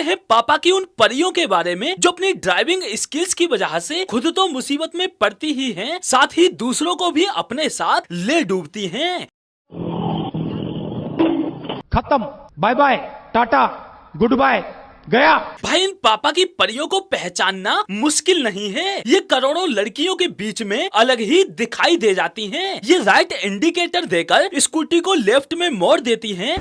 हैं पापा की उन परियों के बारे में जो अपनी ड्राइविंग स्किल्स की वजह से खुद तो मुसीबत में पड़ती ही हैं, साथ ही दूसरों को भी अपने साथ ले डूबती हैं। खत्म, bye bye, tata, goodbye, गया। भाई इन पापा की परियों को पहचानना मुश्किल नहीं है, ये करोड़ों लड़कियों के बीच में अलग ही दिखाई दे जाती हैं। ये राइट इंडिकेटर देकर स्कूटी को लेफ्ट में मोड़ देती हैं।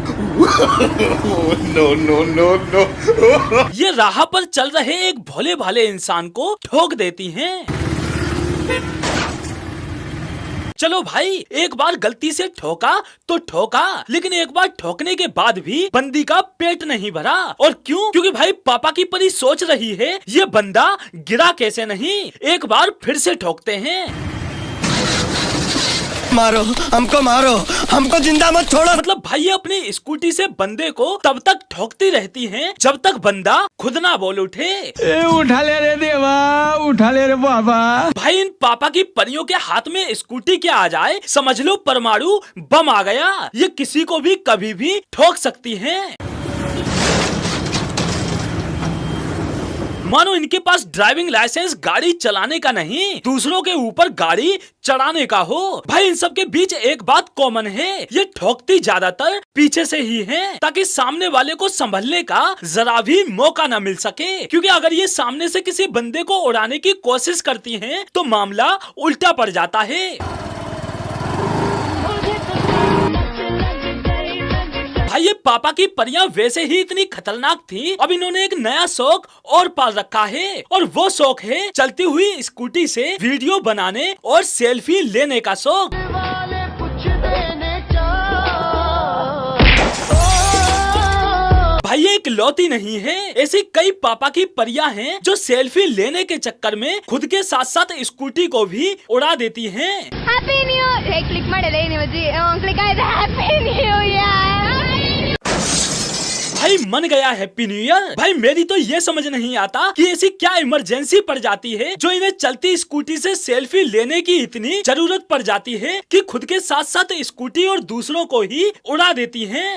No no no no. ये राह पर चल रहे एक भोले भाले इंसान को ठोक देती हैं। चलो भाई, एक बार गलती से ठोका तो ठोका, लेकिन एक बार ठोकने के बाद भी बंदी का पेट नहीं भरा। और क्यों? क्योंकि भाई पापा की परी सोच रही है ये बंदा गिरा कैसे नहीं, एक बार फिर से ठोकते हैं। मारो हमको जिंदा मत छोड़ो। मतलब भाई ये अपनी स्कूटी से बंदे को तब तक ठोकती रहती हैं जब तक बंदा खुद ना बोल उठे। उठा ले रे देवा, उठा ले रे बाबा। भाई इन पापा की परियों के हाथ में स्कूटी क्या आ जाए, समझ लो परमाणु बम आ गया। ये किसी को भी कभी भी ठोक सकती हैं। मानो इनके पास ड्राइविंग लाइसेंस गाड़ी चलाने का नहीं, दूसरों के ऊपर गाड़ी चढ़ाने का हो। भाई इन सब के बीच एक बात कॉमन है, ये ठोकती ज्यादातर पीछे से ही हैं, ताकि सामने वाले को संभलने का जरा भी मौका न मिल सके। क्योंकि अगर ये सामने से किसी बंदे को उड़ाने की कोशिश करती हैं, तो मामला उल्टा पड़ जाता है। भाई ये पापा की परियां वैसे ही इतनी खतरनाक थी, अब इन्होंने एक नया शौक और पाल रखा है, और वो शौक है चलती हुई स्कूटी से वीडियो बनाने और सेल्फी लेने का शौक। भाई ये इकलौती नहीं है, ऐसी कई पापा की परियां हैं जो सेल्फी लेने के चक्कर में खुद के साथ साथ स्कूटी को भी उड़ा देती हैं। हैप्पी न्यू ईयर, क्लिक माडले ನೀವು जी क्लिक आइए हैप्पी न्यू ईयर। भाई मन गया हैप्पी न्यू ईयर। भाई मेरी तो ये समझ नहीं आता कि ऐसी क्या इमरजेंसी पड़ जाती है जो इन्हें चलती स्कूटी से सेल्फी लेने की इतनी जरूरत पड़ जाती है कि खुद के साथ साथ स्कूटी और दूसरों को ही उड़ा देती हैं।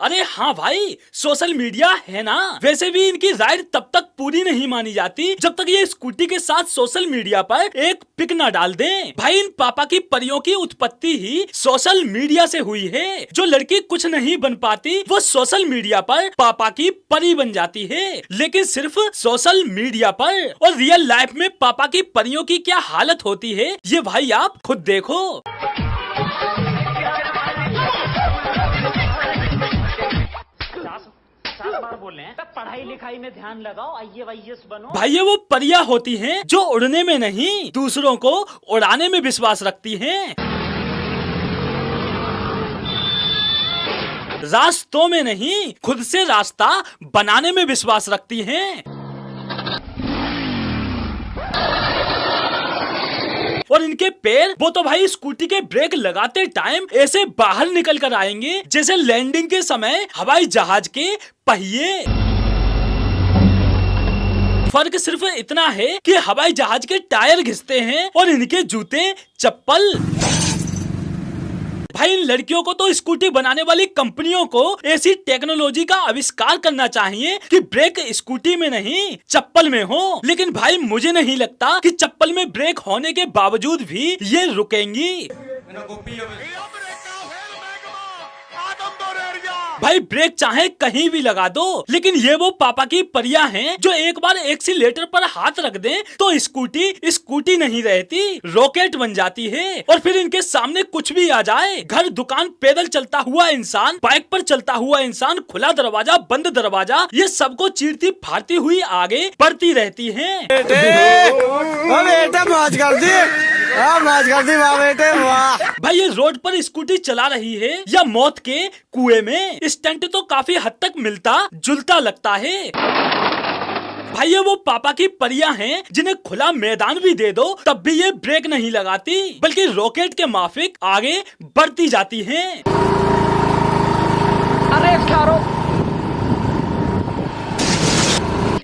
अरे हाँ भाई, सोशल मीडिया है ना, वैसे भी इनकी राइड तब तक पूरी नहीं मानी जाती जब तक ये स्कूटी के साथ सोशल मीडिया पर एक पिक न डाल दें। भाई इन पापा की परियों की उत्पत्ति ही सोशल मीडिया से हुई है। जो लड़की कुछ नहीं बन पाती वो सोशल मीडिया पर पापा की परी बन जाती है, लेकिन सिर्फ सोशल मीडिया पर। और रियल लाइफ में पापा की परियों की क्या हालत होती है ये भाई आप खुद देखो। पढ़ाई लिखाई में ध्यान लगाओ, IAS बनो। भाई ये वो परियां होती हैं जो उड़ने में नहीं, दूसरों को उड़ाने में विश्वास रखती हैं। रास्तों में नहीं, खुद से रास्ता बनाने में विश्वास रखती हैं। और इनके पैर, वो तो भाई स्कूटी के ब्रेक लगाते टाइम ऐसे बाहर निकल कर आएंगे जैसे लैंडिंग के समय हवाई जहाज के पहिए। फर्क सिर्फ इतना है कि हवाई जहाज के टायर घिसते हैं और इनके जूते चप्पल। भाई इन लड़कियों को तो स्कूटी बनाने वाली कंपनियों को ऐसी टेक्नोलॉजी का आविष्कार करना चाहिए कि ब्रेक स्कूटी में नहीं चप्पल में हो। लेकिन भाई मुझे नहीं लगता कि चप्पल में ब्रेक होने के बावजूद भी ये रुकेंगी। भाई ब्रेक चाहे कहीं भी लगा दो, लेकिन ये वो पापा की परियां हैं जो एक बार एक्सीलेटर पर हाथ रख दें तो स्कूटी नहीं रहती, रॉकेट बन जाती है। और फिर इनके सामने कुछ भी आ जाए, घर दुकान, पैदल चलता हुआ इंसान, बाइक पर चलता हुआ इंसान, खुला दरवाजा, बंद दरवाजा, ये सबको चीरती फाड़ती हुई आगे बढ़ती रहती है। भाई ये रोड पर स्कूटी चला रही है या मौत के कुएं में, स्टंट तो काफी हद तक मिलता जुलता लगता है। भाई ये वो पापा की परियां हैं जिन्हें खुला मैदान भी दे दो तब भी ये ब्रेक नहीं लगाती, बल्कि रॉकेट के माफिक आगे बढ़ती जाती हैं। अरे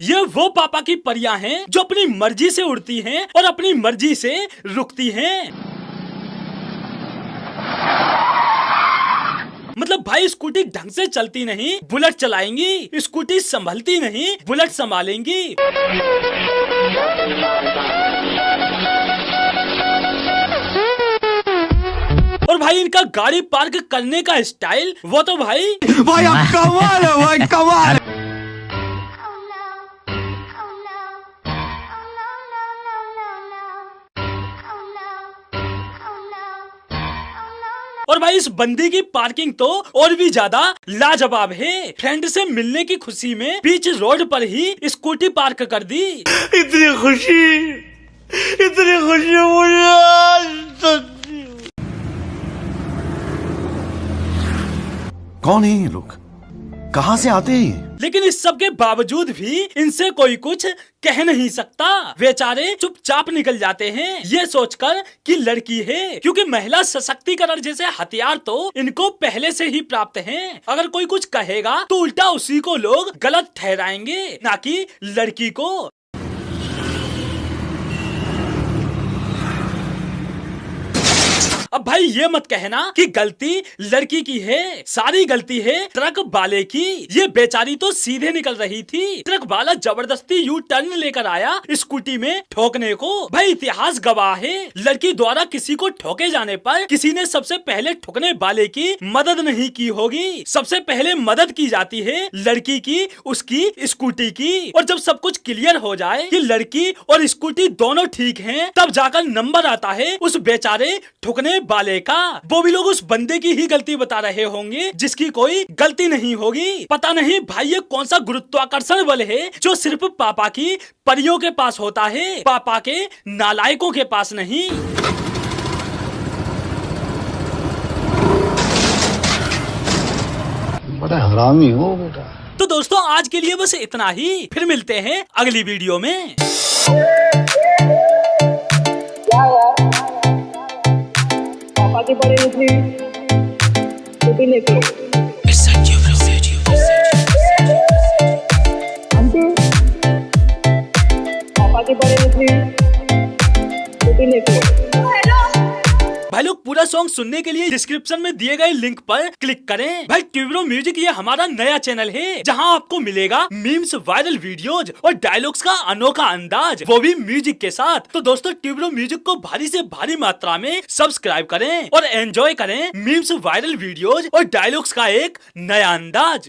ये वो पापा की परियां हैं जो अपनी मर्जी से उड़ती हैं और अपनी मर्जी से रुकती हैं। मतलब भाई स्कूटी ढंग से चलती नहीं, बुलेट चलाएंगी, स्कूटी संभलती नहीं, बुलेट संभालेंगी। और भाई इनका गाड़ी पार्क करने का स्टाइल, वो तो भाई अब कमाल है भाई, कमाल। और भाई इस बंदी की पार्किंग तो और भी ज्यादा लाजवाब है। फ्रेंड से मिलने की खुशी में बीच रोड पर ही स्कूटी पार्क कर दी। इतनी खुशी मुझे आज। कौन है ये लोग, कहाँ से आते हैं? लेकिन इस सब के बावजूद भी इनसे कोई कुछ कह नहीं सकता। बेचारे चुपचाप निकल जाते हैं ये सोचकर कि लड़की है, क्योंकि महिला सशक्तिकरण जैसे हथियार तो इनको पहले से ही प्राप्त हैं। अगर कोई कुछ कहेगा तो उल्टा उसी को लोग गलत ठहराएंगे, ना कि लड़की को। अब भाई ये मत कहना कि गलती लड़की की है, सारी गलती है ट्रक वाले की। ये बेचारी तो सीधे निकल रही थी, ट्रक वाला जबरदस्ती यू टर्न लेकर आया स्कूटी में ठोकने को। भाई इतिहास गवाह है, लड़की द्वारा किसी को ठोके जाने पर किसी ने सबसे पहले ठोकने वाले की मदद नहीं की होगी। सबसे पहले मदद की जाती है लड़की की, उसकी स्कूटी की। और जब सब कुछ क्लियर हो जाए कि लड़की और स्कूटी दोनों ठीक हैं, तब जाकर नंबर आता है उस बेचारे ठुकने वाले का। वो भी लोग उस बंदे की ही गलती बता रहे होंगे जिसकी कोई गलती नहीं होगी। पता नहीं भाई ये कौन सा गुरुत्वाकर्षण बल है जो सिर्फ पापा की परियों के पास होता है, पापा के नालायकों के पास नहीं। बड़ा हरामी हो बेटा। तो दोस्तों आज के लिए बस इतना ही, फिर मिलते हैं अगली वीडियो में। पापा की बड़ी निकली स्कूटी लेके आंटी, पापा की बड़ी निकली स्कूटी लेके। भाई लोग पूरा सॉन्ग सुनने के लिए डिस्क्रिप्शन में दिए गए लिंक पर क्लिक करें। भाई ट्यूब्रो म्यूजिक ये हमारा नया चैनल है जहां आपको मिलेगा मीम्स, वायरल वीडियोज और डायलॉग्स का अनोखा अंदाज, वो भी म्यूजिक के साथ। तो दोस्तों ट्यूब्रो म्यूजिक को भारी से भारी मात्रा में सब्सक्राइब करें और एंजॉय करें मीम्स, वायरल वीडियोज और डायलॉग्स का एक नया अंदाज।